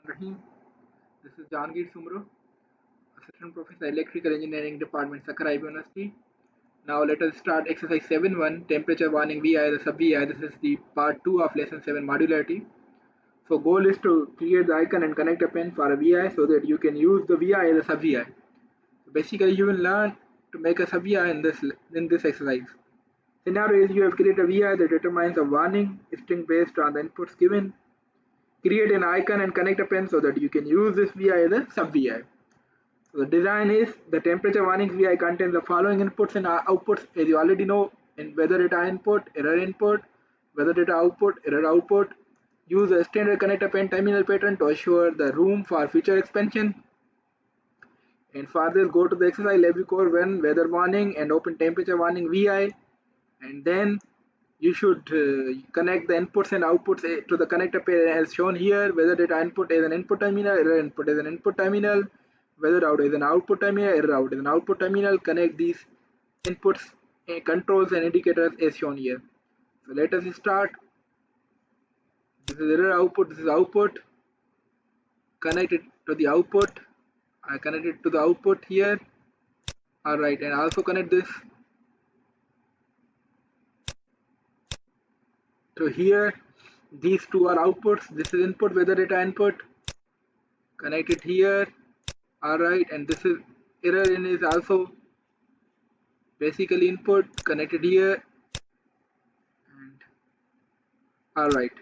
Rahim. This is Jangir Sumro, Assistant Professor Electrical Engineering Department, Sakkara University. Now let us start exercise 7.1 temperature warning VI, the sub VI. This is the part 2 of lesson 7 modularity. So goal is to create the icon and connect a pin for a VI so that you can use the VI as a sub VI. So basically you will learn to make a sub VI in this exercise. Scenario is you have created a VI that determines a warning string based on the inputs given. Create an icon and connect a pin so that you can use this VI as a sub VI. So the design is the temperature warnings VI contains the following inputs and outputs as you already know in weather data input, error input, weather data output, error output. Use a standard connector pin terminal pattern to assure the room for future expansion. And for this go to the exercise level core 1 weather warning and open temperature warning VI, and then you should connect the inputs and outputs to the connector pair as shown here. Weather data input is an input terminal, error input is an input terminal, weather out is an output terminal, error out is an output terminal. Connect these inputs, controls and indicators as shown here. So let us start. This is error output, this is output. Connect it to the output. I connect it to the output here. Alright, and also connect this to here. These two are outputs. This is input, weather data input. Connect it here. Alright, and this is error in is also basically input connected here. And alright,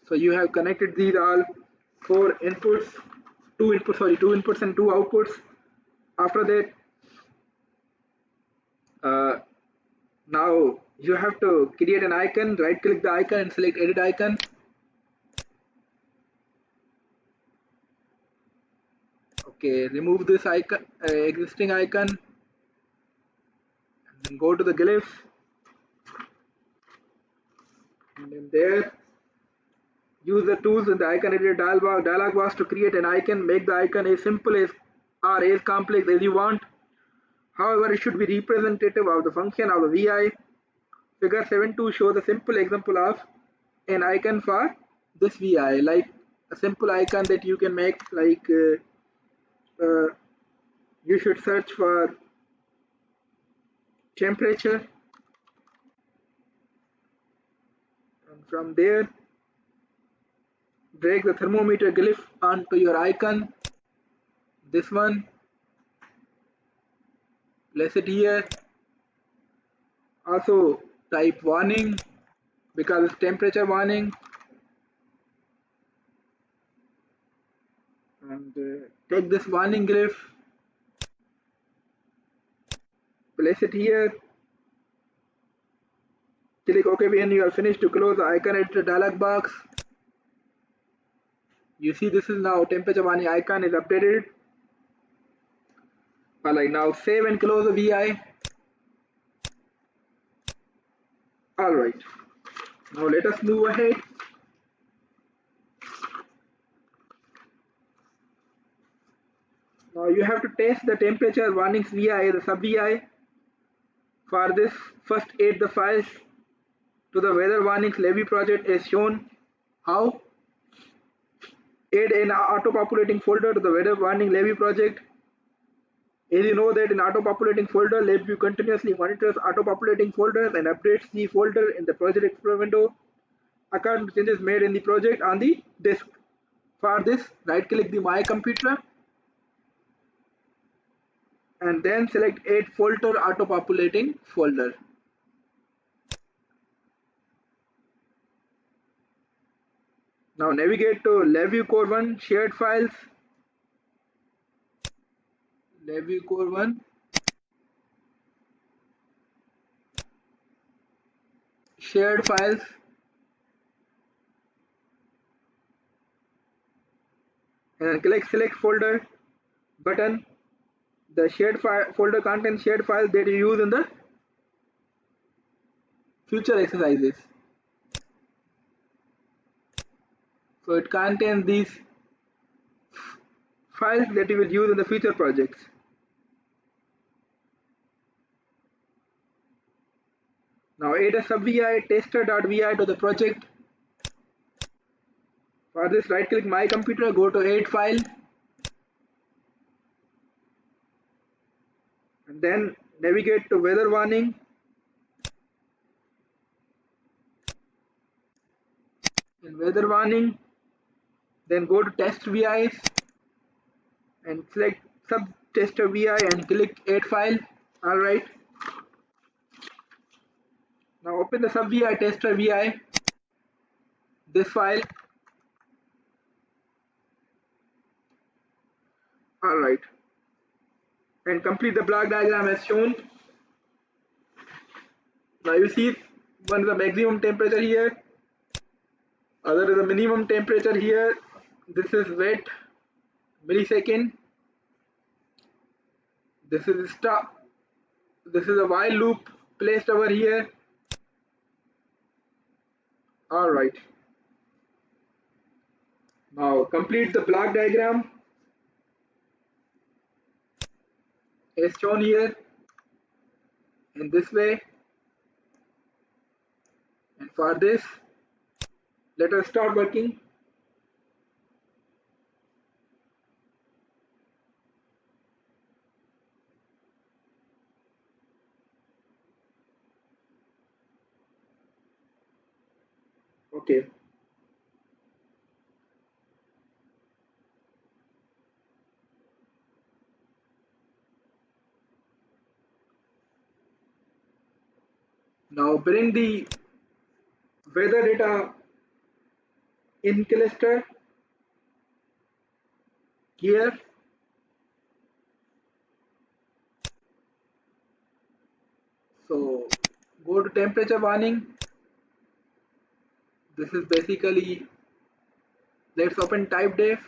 so you have connected these all four inputs, two inputs and two outputs. After that, now you have to create an icon. Right click the icon and select edit icon. Okay, remove this icon, existing icon, and then go to the glyph, and then there use the tools in the icon editor dialog box to create an icon. Make the icon as simple as or as complex as you want. However, it should be representative of the function of the VI. Figure 7.2 shows a simple example of an icon for this VI, like a simple icon that you can make, like you should search for temperature, and from there drag the thermometer glyph onto your icon. This one, place it here. Also type warning because it's temperature warning, and take this warning glyph, place it here. Click OK when you are finished to close the icon editor dialog box. You see this is now temperature warning icon is updated. Alright, now save and close the VI. Alright, now let us move ahead. Now you have to test the temperature warnings VI, the sub VI. For this, first add the files to the weather warnings levy project as shown. How? Add an auto-populating folder to the weather warning levy project. As you know that in auto-populating folder, LabVIEW continuously monitors auto-populating folders and updates the folder in the project explorer window according to changes made in the project on the disk. For this, right-click the My Computer and then select Add Folder Auto-populating Folder. Now navigate to LabVIEW Core 1 Shared Files. LabVIEW Core 1 Shared Files, and click Select Folder button. The shared folder contains shared files that you use in the future exercises. So it contains these files that you will use in the future projects. Now add a sub VI tester.vi to the project. For this, right click my computer, go to 8 file, and then navigate to weather warning. In weather warning, then go to test VIs and select sub tester VI and click 8 file. Alright. Now open the sub VI tester VI, this file. Alright. And complete the block diagram as shown. Now you see one is the maximum temperature here, other is the minimum temperature here. This is wet millisecond. This is stop. This is a while loop placed over here. Alright. Now complete the block diagram as shown here in this way. And for this, let us start working. Okay. Now bring the weather data in cluster here. So go to temperature warning. This is basically, let's open type def.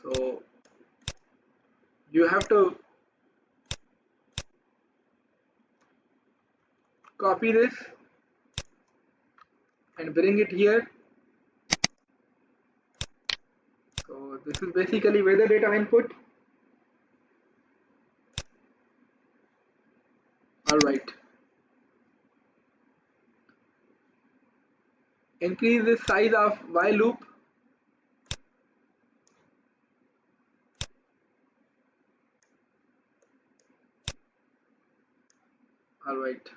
So you have to copy this and bring it here. So this is basically weather data input. Alright. Increase the size of while loop. Alright.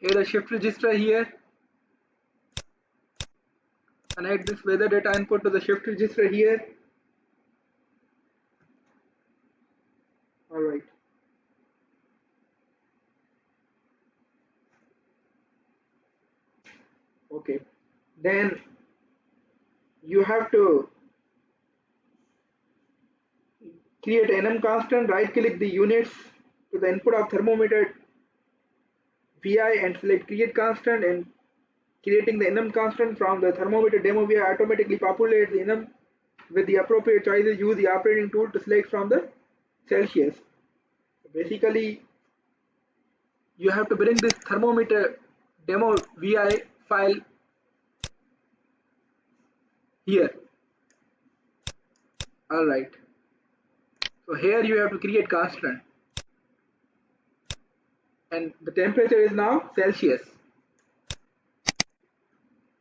Add a shift register here. Connect this weather data input to the shift register here. Alright. Okay. Then you have to create NM constant, right click the units to the input of thermometer VI and select create constant, and creating the NM constant from the thermometer demo VI automatically populates the NM with the appropriate choices. Use the operating tool to select from the Celsius. So basically, you have to bring this thermometer demo VI file here. Alright. So here you have to create constant. And the temperature is now Celsius.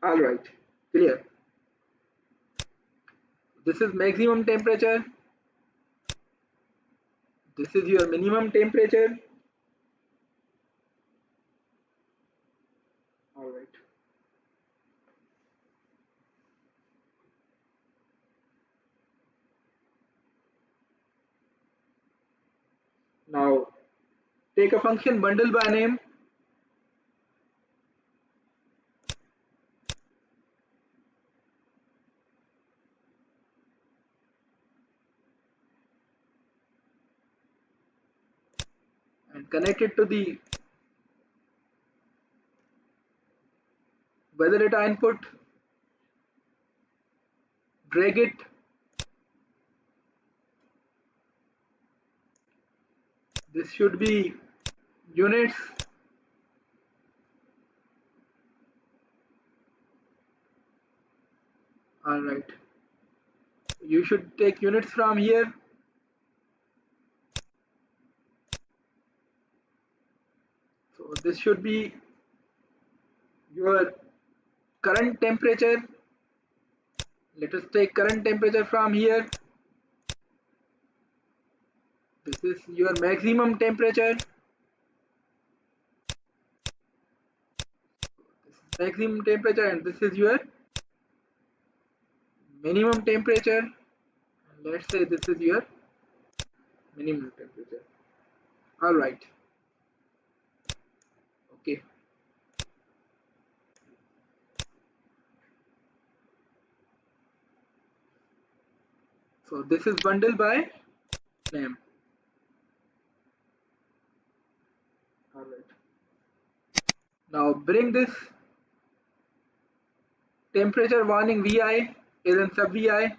Alright. Clear. This is maximum temperature. This is your minimum temperature. Alright. Now take a function bundle by name. And connect it to the weather data input. Drag it. This should be units. Alright. You should take units from here. So this should be your current temperature. Let us take current temperature from here. This is your maximum temperature. This is maximum temperature, and this is your minimum temperature. And let's say this is your minimum temperature. All right. Okay. So this is bundled by name. All right. Now bring this temperature warning VI is in sub VI.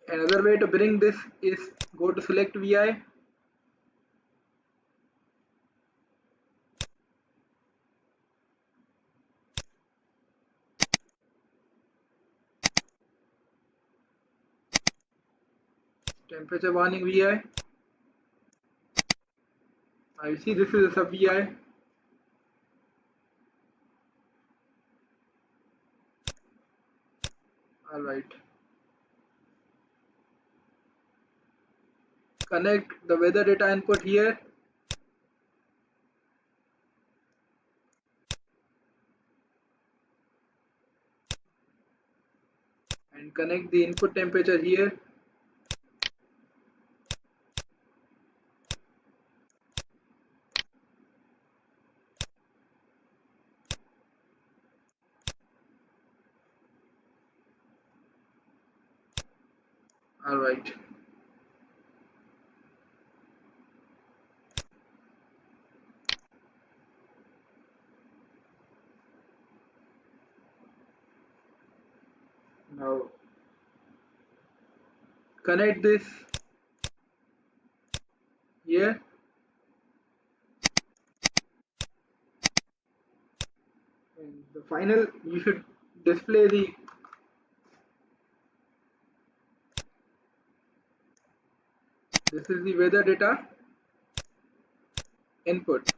Another way to bring this is go to select VI. Temperature warning VI. Now you see this is a sub VI. All right. Connect the weather data input here. And connect the input temperature here. All right. Now connect this here. And the final, you should display the this is the weather data input.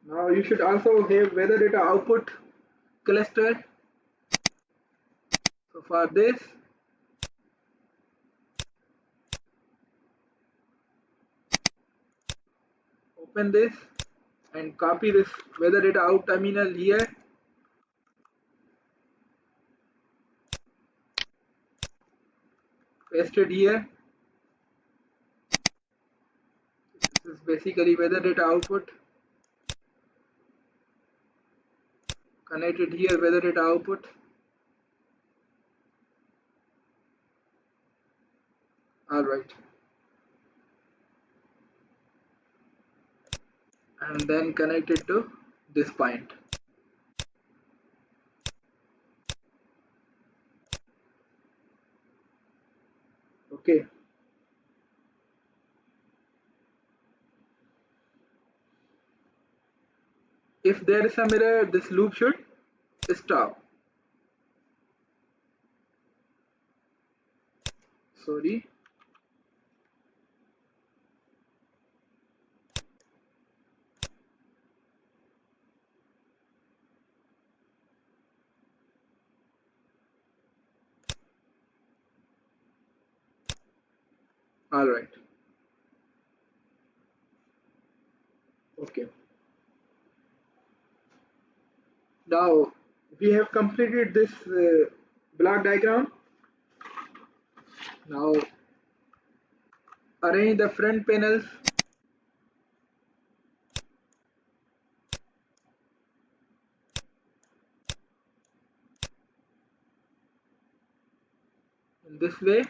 Now you should also have weather data output cluster. So for this, open this and copy this weather data out terminal here. Paste it here. This is basically weather data output. Connect it here, weather data output. All right. And then connect it to this point. Okay. If there is some error, this loop should stop. Sorry. All right. Okay. Now we have completed this block diagram. Now arrange the front panels. this way.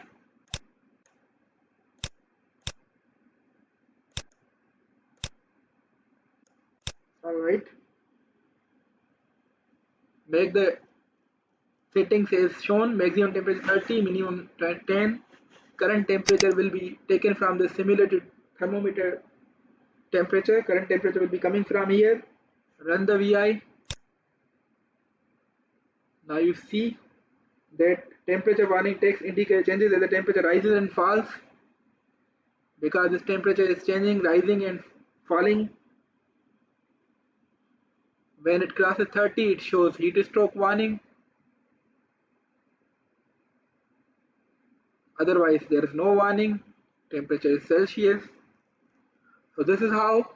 Alright. Make the settings as shown, maximum temperature 30, minimum 10. Current temperature will be taken from the simulated thermometer temperature. Current temperature will be coming from here. Run the VI. Now you see that temperature warning text indicates changes as the temperature rises and falls. Because this temperature is changing, rising and falling. When it crosses 30, it shows heat stroke warning. Otherwise, there is no warning. Temperature is Celsius. So this is how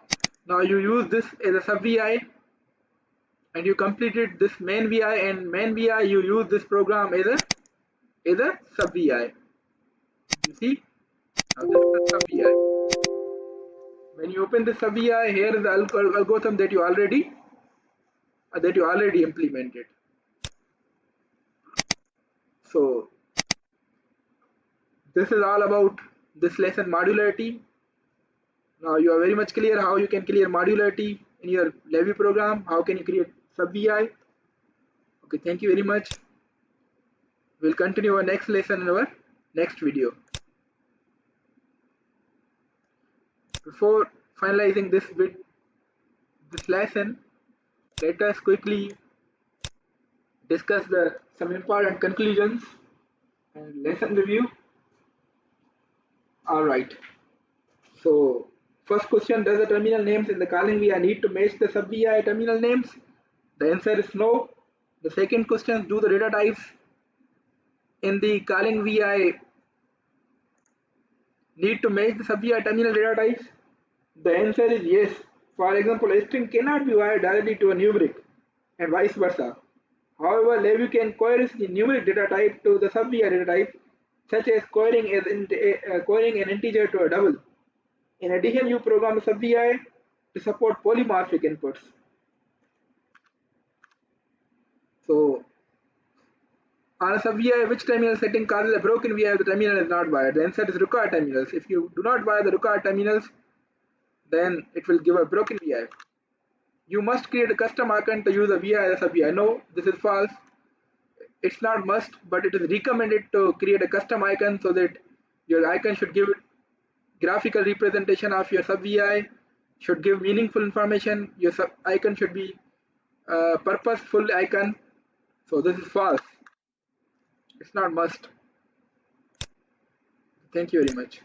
now you use this as a sub VI, and you completed this main VI, and main VI you use this program as a sub VI. You see, now this is a sub VI. When you open the sub VI, here is the algorithm that you already implemented. So this is all about this lesson, modularity. Now you are very much clear how you can clear modularity in your Levy program. How can you create sub VI? Okay, thank you very much. We'll continue our next lesson in our next video. Before finalizing this lesson, let us quickly discuss some important conclusions and lesson review. Alright. So first question, does the terminal names in the calling VI need to match the sub VI terminal names? The answer is no. The second question, do the data types in the calling VI need to match the sub VI terminal data types? The answer is yes. For example, a string cannot be wired directly to a numeric and vice versa. However, Levy can coerce the numeric data type to the sub VI data type, such as coering an integer to a double. In addition, you program the sub VI to support polymorphic inputs. So, on a sub VI, which terminal setting causes a broken VI if the terminal is not wired? The answer is required terminals. If you do not wire the required terminals, then it will give a broken VI. You must create a custom icon to use a VI as a sub VI. No, this is false. It's not must, but it is recommended to create a custom icon so that your icon should give graphical representation of your sub VI, should give meaningful information. Your sub icon should be a purposeful icon. So this is false. It's not must. Thank you very much.